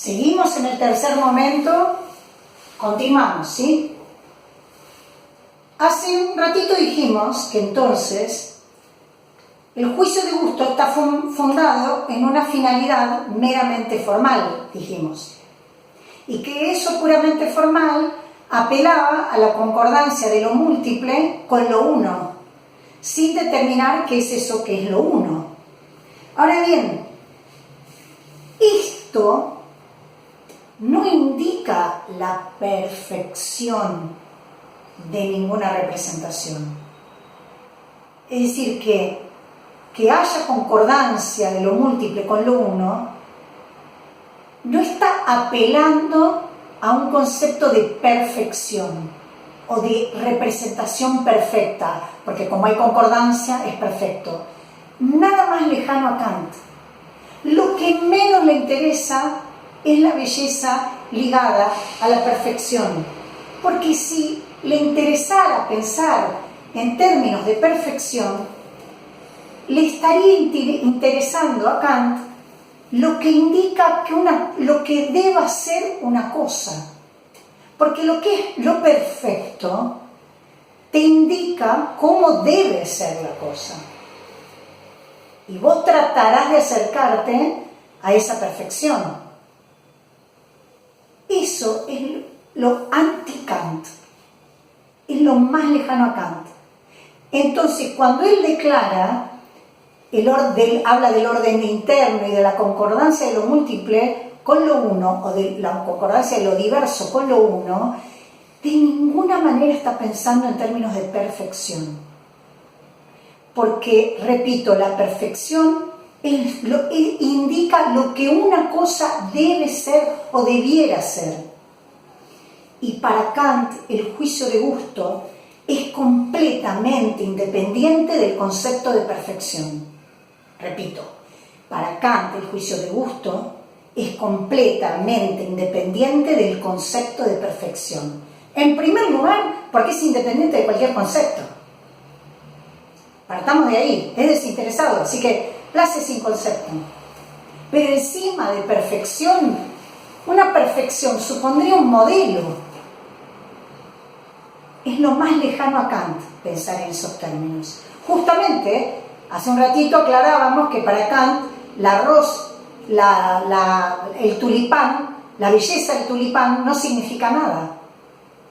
Seguimos en el tercer momento, continuamos, ¿sí? Hace un ratito dijimos que entonces el juicio de gusto está fundado en una finalidad meramente formal, dijimos, y que eso puramente formal apelaba a la concordancia de lo múltiple con lo uno, sin determinar qué es eso que es lo uno. Ahora bien, esto no indica la perfección de ninguna representación. Es decir, que haya concordancia de lo múltiple con lo uno no está apelando a un concepto de perfección o de representación perfecta, porque como hay concordancia es perfecto. Nada más lejano a Kant. Lo que menos le interesa es la belleza ligada a la perfección, porque si le interesara pensar en términos de perfección, le estaría interesando a Kant lo que indica lo que deba ser una cosa, porque lo que es lo perfecto te indica cómo debe ser la cosa, y vos tratarás de acercarte a esa perfección. Eso es lo anti-Kant, es lo más lejano a Kant. Entonces, cuando él declara, habla del orden interno y de la concordancia de lo múltiple con lo uno, o de la concordancia de lo diverso con lo uno, de ninguna manera está pensando en términos de perfección. Porque, repito, la perfección indica lo que una cosa debe ser o debiera ser. Y para Kant el juicio de gusto es completamente independiente del concepto de perfección. Repito, para Kant el juicio de gusto es completamente independiente del concepto de perfección. En primer lugar, porque es independiente de cualquier concepto. Partamos de ahí, es desinteresado, así que place sin concepto. Pero encima de perfección, una perfección supondría un modelo. Es lo más lejano a Kant pensar en esos términos. Justamente, hace un ratito aclarábamos que para Kant el tulipán, la belleza del tulipán no significa nada.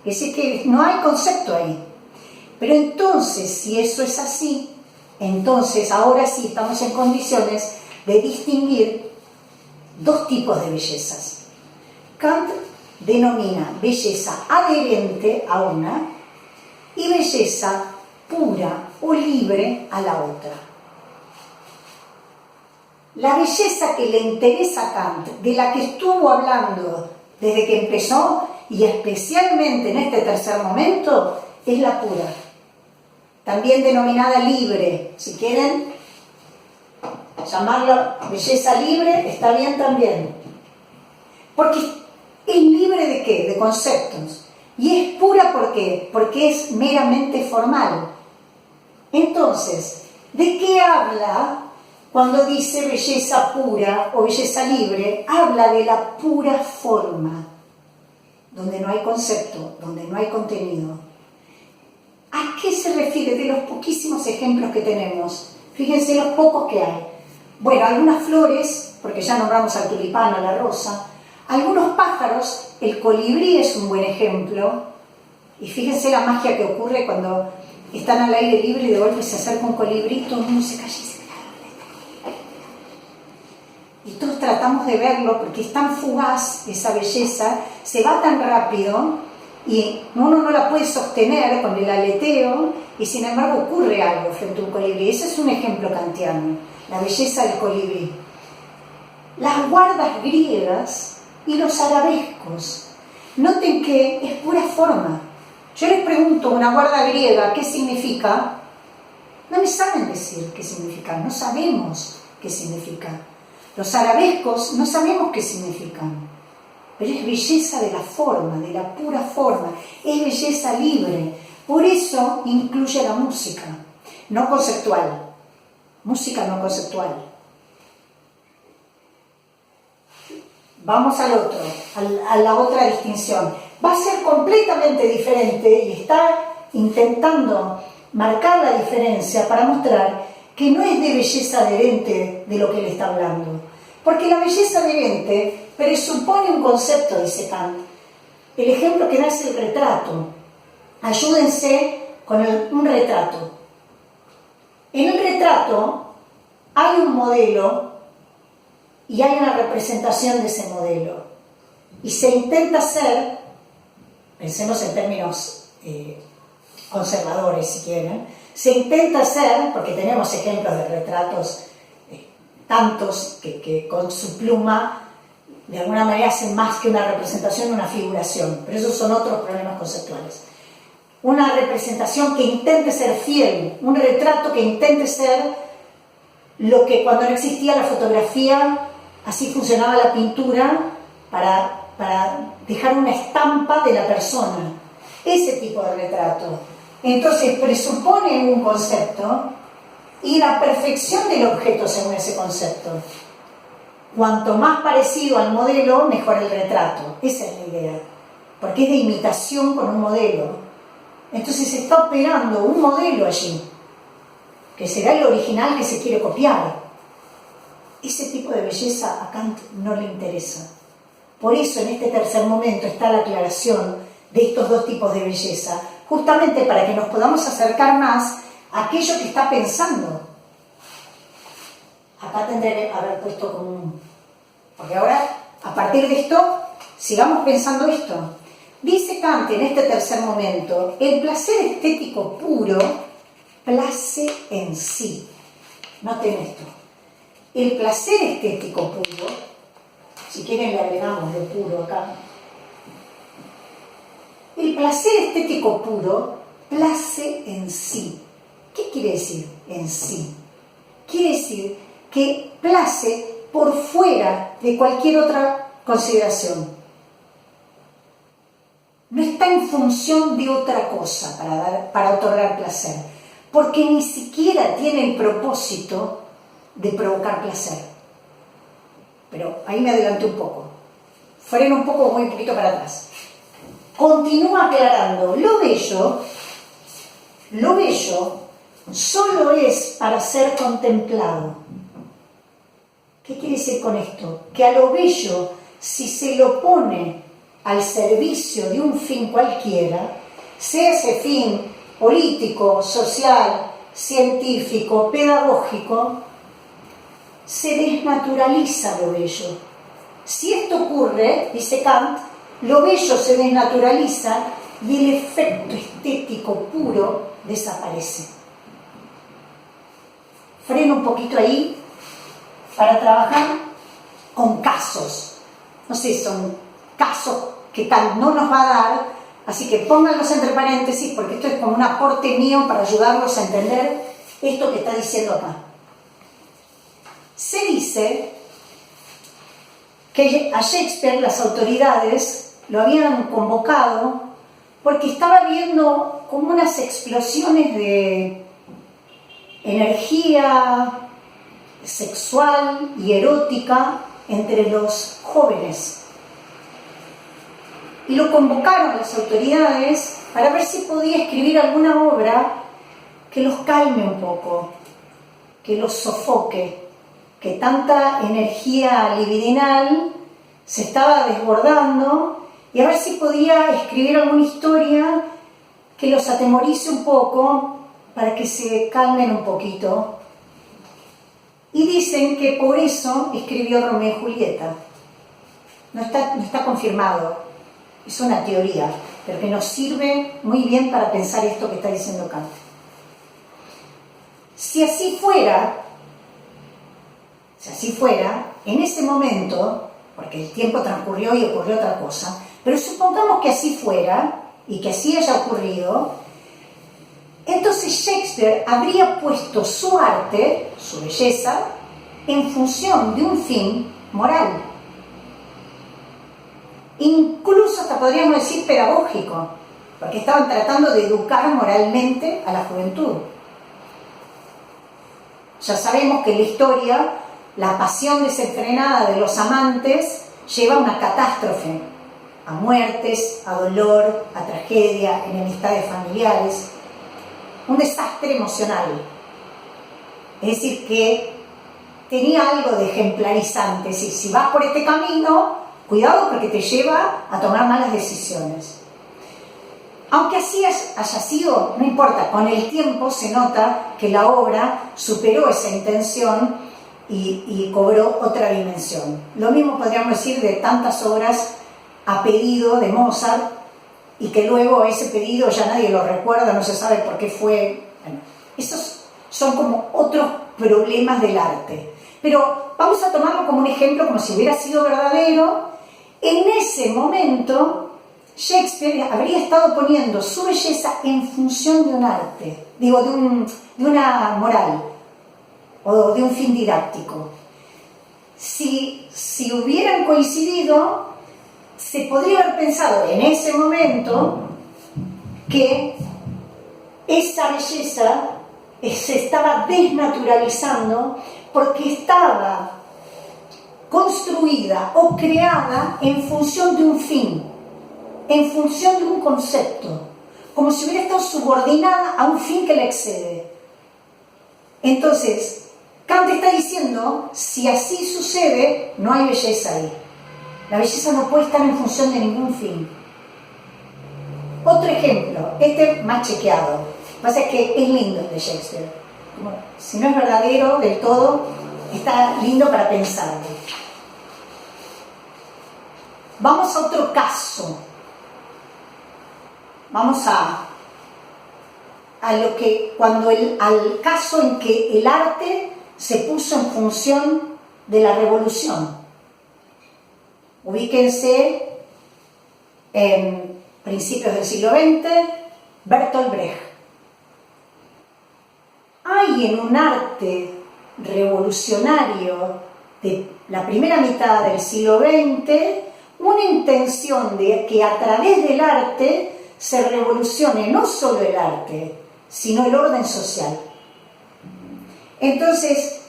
Es decir, que no hay concepto ahí. Pero entonces, si eso es así, entonces ahora sí estamos en condiciones de distinguir dos tipos de bellezas. Kant denomina belleza adherente a una y belleza pura o libre a la otra. La belleza que le interesa a Kant, de la que estuvo hablando desde que empezó, y especialmente en este tercer momento, es la pura, también denominada libre. Si quieren llamarla belleza libre, está bien también, porque es libre ¿de qué? De conceptos. Y es pura ¿por qué? Porque es meramente formal. Entonces, ¿de qué habla cuando dice belleza pura o belleza libre? Habla de la pura forma, donde no hay concepto, donde no hay contenido. ¿A qué se refiere? De los poquísimos ejemplos que tenemos. Fíjense los pocos que hay. Bueno, algunas flores, porque ya nombramos al tulipán, a la rosa. Algunos pájaros, el colibrí es un buen ejemplo. Y fíjense la magia que ocurre cuando están al aire libre y de golpe se acerca un colibrí, todo el mundo se calla y se mira. Y todos tratamos de verlo porque es tan fugaz esa belleza, se va tan rápido y uno no la puede sostener con el aleteo, y sin embargo ocurre algo frente a un colibrí. Ese es un ejemplo kantiano, la belleza del colibrí. Las guardas griegas y los arabescos, noten que es pura forma. Yo les pregunto, una guarda griega, ¿qué significa? No me saben decir qué significa, no sabemos qué significa. Los arabescos no sabemos qué significan, pero es belleza de la forma, de la pura forma, es belleza libre. Por eso incluye la música, no conceptual, música no conceptual. vamos al otro, a la otra distinción. Va a ser completamente diferente y está intentando marcar la diferencia para mostrar que no es de belleza adherente de lo que él está hablando. Porque la belleza adherente presupone un concepto, dice Kant. El ejemplo que da es el retrato. Ayúdense con un retrato. En el retrato hay un modelo y hay una representación de ese modelo. Y se intenta hacer, pensemos en términos conservadores si quieren, se intenta hacer, porque tenemos ejemplos de retratos tantos que con su pluma de alguna manera hacen más que una representación, una figuración, pero esos son otros problemas conceptuales. Una representación que intente ser fiel, un retrato que intente ser lo que cuando no existía la fotografía, así funcionaba la pintura, para dejar una estampa de la persona. Ese tipo de retrato. Entonces presupone un concepto y la perfección del objeto según ese concepto. Cuanto más parecido al modelo, mejor el retrato. Esa es la idea. Porque es de imitación con un modelo. Entonces se está operando un modelo allí, que será el original que se quiere copiar. Ese tipo de belleza a Kant no le interesa. Por eso en este tercer momento está la aclaración de estos dos tipos de belleza, justamente para que nos podamos acercar más a aquello que está pensando. Acá tendré que haber puesto como un... Porque ahora, a partir de esto, sigamos pensando esto. Dice Kant en este tercer momento, el placer estético puro place en sí. Noten esto. El placer estético puro, si quieren le agregamos de puro acá. El placer estético puro place en sí. ¿Qué quiere decir en sí? Quiere decir que place por fuera de cualquier otra consideración. No está en función de otra cosa para otorgar placer, porque ni siquiera tiene el propósito de provocar placer. Pero ahí me adelanté un poco. Freno un poco, voy un poquito para atrás. Continúa aclarando, lo bello solo es para ser contemplado. ¿Qué quiere decir con esto? Que a lo bello, si se lo pone al servicio de un fin cualquiera, sea ese fin político, social, científico, pedagógico, se desnaturaliza lo bello. Si esto ocurre, dice Kant, lo bello se desnaturaliza y el efecto estético puro desaparece. Freno un poquito ahí para trabajar con casos. No sé, son casos que Kant no nos va a dar, así que pónganlos entre paréntesis porque esto es como un aporte mío para ayudarlos a entender esto que está diciendo acá. Se dice que a Shakespeare las autoridades lo habían convocado porque estaba viendo como unas explosiones de energía sexual y erótica entre los jóvenes. Y lo convocaron las autoridades para ver si podía escribir alguna obra que los calme un poco, que los sofoque, que tanta energía libidinal se estaba desbordando, y a ver si podía escribir alguna historia que los atemorice un poco para que se calmen un poquito. Y dicen que por eso escribió Romeo y Julieta. No está confirmado, es una teoría, pero que nos sirve muy bien para pensar esto que está diciendo Kant. Si así fuera, en ese momento, porque el tiempo transcurrió y ocurrió otra cosa, pero supongamos que así fuera y que así haya ocurrido, entonces Shakespeare habría puesto su arte, su belleza, en función de un fin moral. Incluso hasta podríamos decir pedagógico, porque estaban tratando de educar moralmente a la juventud. Ya sabemos que en la historia, la pasión desenfrenada de los amantes lleva a una catástrofe, a muertes, a dolor, a tragedia, enemistades familiares, un desastre emocional. Es decir, que tenía algo de ejemplarizante. Es decir, si vas por este camino, cuidado porque te lleva a tomar malas decisiones. Aunque así haya sido, no importa, con el tiempo se nota que la obra superó esa intención y cobró otra dimensión. Lo mismo podríamos decir de tantas obras a pedido de Mozart, y que luego ese pedido ya nadie lo recuerda, no se sabe por qué fue. Bueno, esos son como otros problemas del arte. Pero vamos a tomarlo como un ejemplo, como si hubiera sido verdadero. En ese momento, Shakespeare habría estado poniendo su belleza en función de un arte, digo, de una moral, o de un fin didáctico. Si hubieran coincidido, se podría haber pensado en ese momento que esa belleza se estaba desnaturalizando porque estaba construida o creada en función de un fin, en función de un concepto, como si hubiera estado subordinada a un fin que la excede. Entonces, Kant está diciendo, si así sucede, no hay belleza ahí. La belleza no puede estar en función de ningún fin. Otro ejemplo, este más chequeado. Lo que pasa es que es lindo el de Shakespeare. Bueno, si no es verdadero del todo, está lindo para pensarlo. Vamos a otro caso. Vamos al caso en que el arte se puso en función de la revolución. Ubíquense en principios del siglo XX, Bertolt Brecht. Hay en un arte revolucionario de la primera mitad del siglo XX una intención de que a través del arte se revolucione no solo el arte, sino el orden social. Entonces,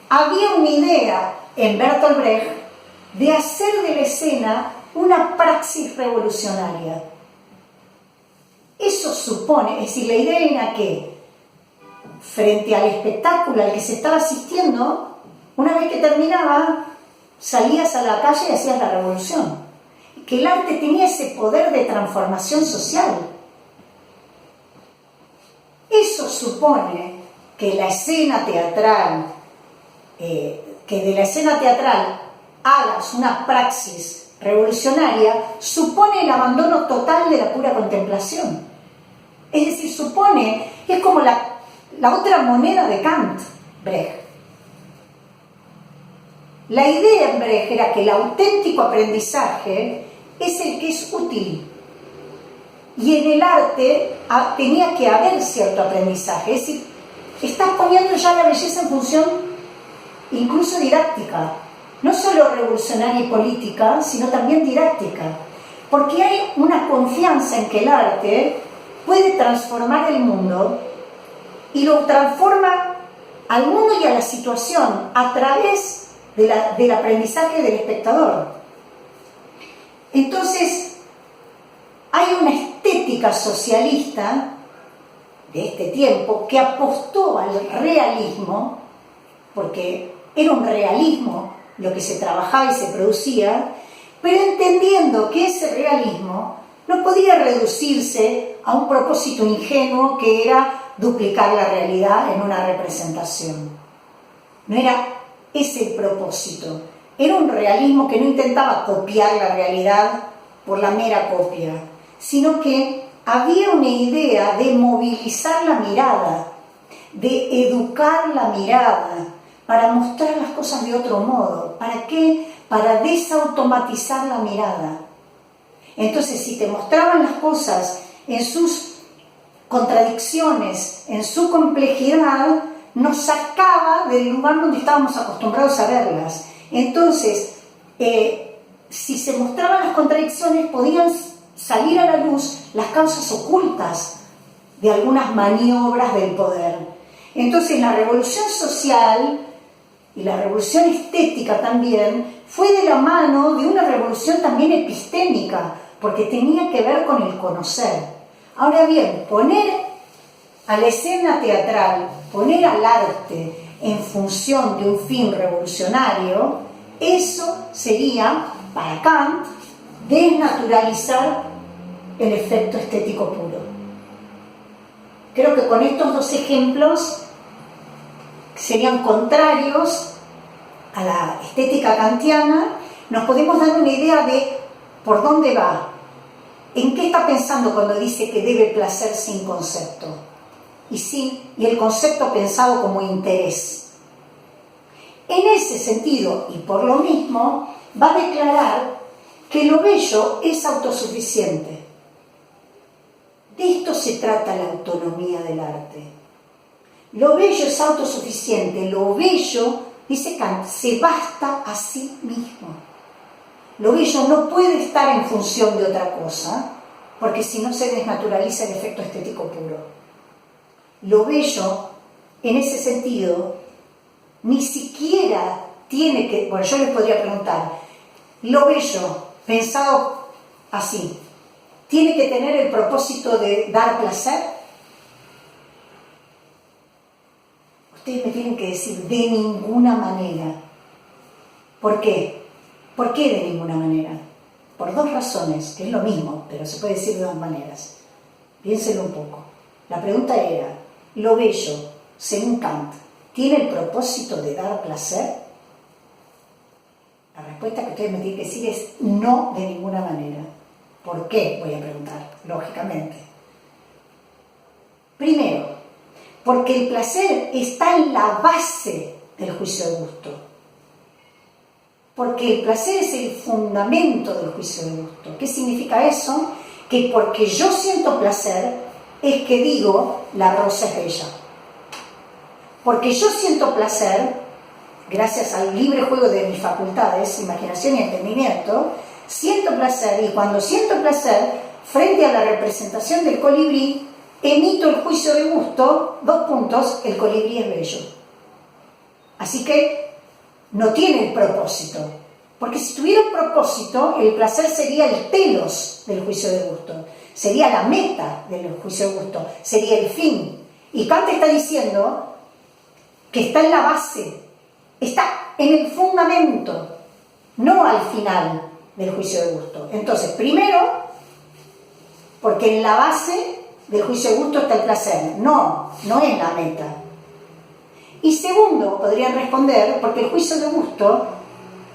había una idea en Bertolt Brecht de hacer de la escena una praxis revolucionaria. Eso supone, es decir, la idea era que frente al espectáculo al que se estaba asistiendo, una vez que terminaba, salías a la calle y hacías la revolución. Que el arte tenía ese poder de transformación social. Eso supone que la escena teatral, que de la escena teatral hagas una praxis revolucionaria, supone el abandono total de la pura contemplación. Es decir, supone, es como la otra moneda de Kant, Brecht. La idea en Brecht era que el auténtico aprendizaje es el que es útil. Y en el arte tenía que haber cierto aprendizaje. Es decir, estás poniendo ya la belleza en función incluso didáctica. No solo revolucionaria y política, sino también didáctica. Porque hay una confianza en que el arte puede transformar el mundo y lo transforma al mundo y a la situación a través del aprendizaje del espectador. Entonces, hay una estética socialista de este tiempo que apostó al realismo, porque era un realismo lo que se trabajaba y se producía, pero entendiendo que ese realismo no podía reducirse a un propósito ingenuo que era duplicar la realidad en una representación. No era ese el propósito. Era un realismo que no intentaba copiar la realidad por la mera copia, sino que había una idea de movilizar la mirada, de educar la mirada, para mostrar las cosas de otro modo. ¿Para qué? Para desautomatizar la mirada. Entonces, si te mostraban las cosas en sus contradicciones, en su complejidad, nos sacaba del lugar donde estábamos acostumbrados a verlas. Entonces, si se mostraban las contradicciones, podían salir a la luz las causas ocultas de algunas maniobras del poder. Entonces, la revolución social y la revolución estética también fue de la mano de una revolución también epistémica, porque tenía que ver con el conocer. Ahora bien, poner a la escena teatral, poner al arte en función de un fin revolucionario, eso sería, para Kant, desnaturalizar el efecto estético puro. Creo que con estos dos ejemplos, que serían contrarios a la estética kantiana, nos podemos dar una idea de por dónde va, en qué está pensando cuando dice que debe placer sin concepto, y el concepto pensado como interés. En ese sentido, y por lo mismo, va a declarar que lo bello es autosuficiente. De esto se trata la autonomía del arte. Lo bello es autosuficiente, lo bello, dice Kant, se basta a sí mismo. Lo bello no puede estar en función de otra cosa, porque si no se desnaturaliza el efecto estético puro. Lo bello, en ese sentido, ni siquiera tiene que... Bueno, yo les podría preguntar, lo bello, pensado así, ¿tiene que tener el propósito de dar placer? Ustedes me tienen que decir, de ninguna manera. ¿Por qué? ¿Por qué de ninguna manera? Por dos razones, que es lo mismo, pero se puede decir de dos maneras. Piénsenlo un poco. La pregunta era, ¿lo bello, según Kant, tiene el propósito de dar placer? La respuesta que ustedes me tienen que decir es no, de ninguna manera. ¿Por qué? Voy a preguntar, lógicamente. Primero, porque el placer está en la base del juicio de gusto. Porque el placer es el fundamento del juicio de gusto. ¿Qué significa eso? Que porque yo siento placer, es que digo, la rosa es bella. Porque yo siento placer, gracias al libre juego de mis facultades, imaginación y entendimiento, siento placer, y cuando siento placer, frente a la representación del colibrí, emito el juicio de gusto, el colibrí es bello. Así que no tiene el propósito, porque si tuviera un propósito, el placer sería el telos del juicio de gusto, sería la meta del juicio de gusto, sería el fin. Y Kant está diciendo que está en la base, está en el fundamento, no al final del juicio de gusto. Entonces, primero, porque en la base del juicio de gusto está el placer, no es la meta. Y segundo, podrían responder, porque el juicio de gusto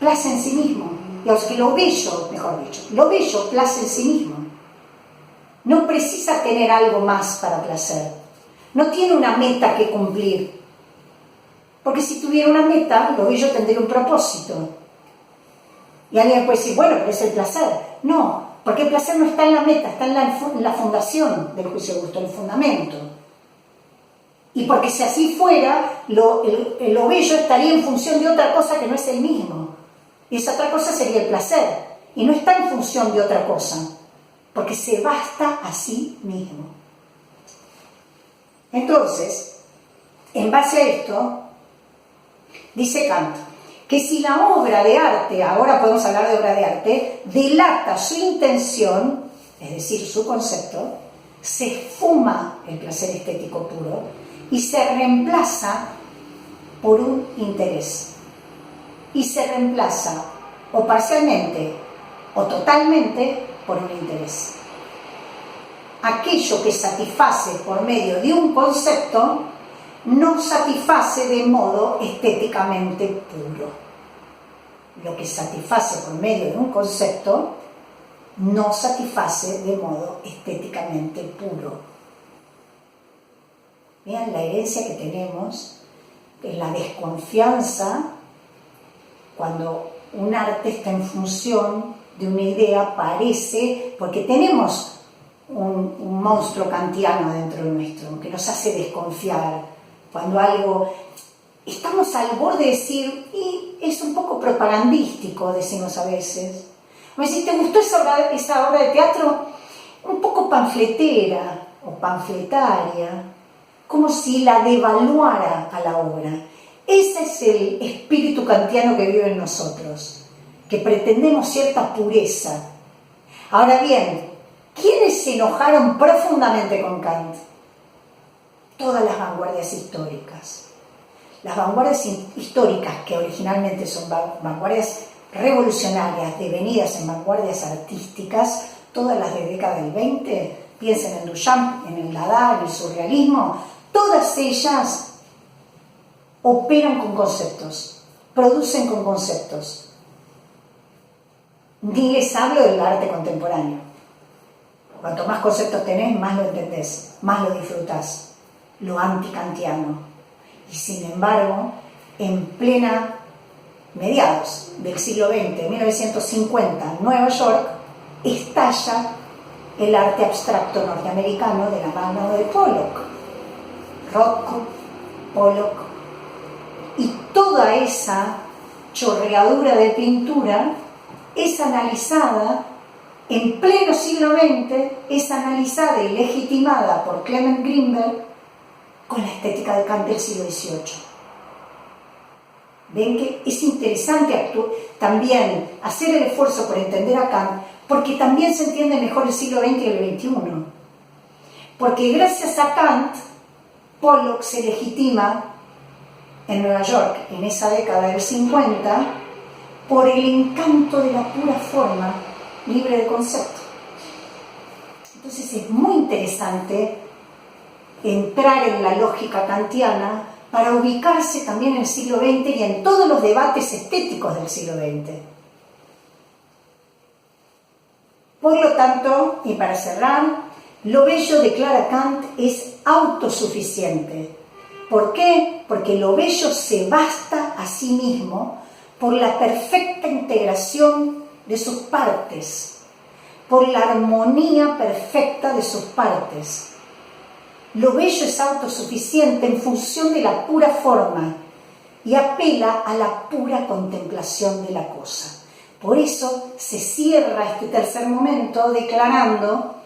place en sí mismo. Digamos que lo bello, mejor dicho, lo bello place en sí mismo. No precisa tener algo más para placer. No tiene una meta que cumplir. Porque si tuviera una meta, lo bello tendría un propósito. Y alguien puede decir, bueno, pero es el placer. No, porque el placer no está en la meta, está en la fundación del juicio de gusto, el fundamento. Y porque si así fuera, lo bello estaría en función de otra cosa que no es el mismo. Y esa otra cosa sería el placer. Y no está en función de otra cosa, porque se basta a sí mismo. Entonces, en base a esto, dice Kant, que si la obra de arte, ahora podemos hablar de obra de arte, delata su intención, es decir, su concepto, se esfuma el placer estético puro y se reemplaza por un interés. Y se reemplaza o parcialmente o totalmente por un interés. Aquello que satisface por medio de un concepto no satisface de modo estéticamente puro. Lo que satisface por medio de un concepto no satisface de modo estéticamente puro. Vean la herencia que tenemos, en la desconfianza cuando un arte está en función de una idea, parece, porque tenemos un monstruo kantiano dentro de nuestro, que nos hace desconfiar. Cuando algo, estamos al borde de decir, y es un poco propagandístico, decimos a veces. O si te gustó esa obra de teatro, un poco panfletera o panfletaria, como si la devaluara a la obra. Ese es el espíritu kantiano que vive en nosotros. que pretendemos cierta pureza. Ahora bien, ¿quiénes se enojaron profundamente con Kant? Todas las vanguardias históricas. Las vanguardias históricas, que originalmente son vanguardias revolucionarias, devenidas en vanguardias artísticas, todas las de década del 20, piensen en Duchamp, en el Dada, en el surrealismo, todas ellas operan con conceptos, producen con conceptos. Ni les hablo del arte contemporáneo. Cuanto más conceptos tenés, más lo entendés, más lo disfrutás. Lo antikantiano. Y sin embargo, en plena mediados del siglo XX, 1950, en Nueva York, estalla el arte abstracto norteamericano de la mano de Pollock. Rothko, Pollock. Y toda esa chorreadura de pintura es analizada en pleno siglo XX, es analizada y legitimada por Clement Greenberg con la estética de Kant del siglo XVIII. Ven que es interesante también hacer el esfuerzo por entender a Kant, porque también se entiende mejor el siglo XX y el XXI. Porque gracias a Kant, Pollock se legitima en Nueva York, en esa década del 50, por el encanto de la pura forma libre de concepto. Entonces es muy interesante entrar en la lógica kantiana para ubicarse también en el siglo XX y en todos los debates estéticos del siglo XX. Por lo tanto, y para cerrar, lo bello, declara Kant, es autosuficiente. ¿Por qué? Porque lo bello se basta a sí mismo por la perfecta integración de sus partes, por la armonía perfecta de sus partes. Lo bello es autosuficiente en función de la pura forma y apela a la pura contemplación de la cosa. Por eso se cierra este tercer momento declarando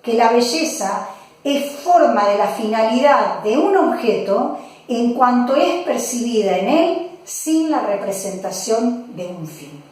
que la belleza es forma de la finalidad de un objeto en cuanto es percibida en él sin la representación de un fin.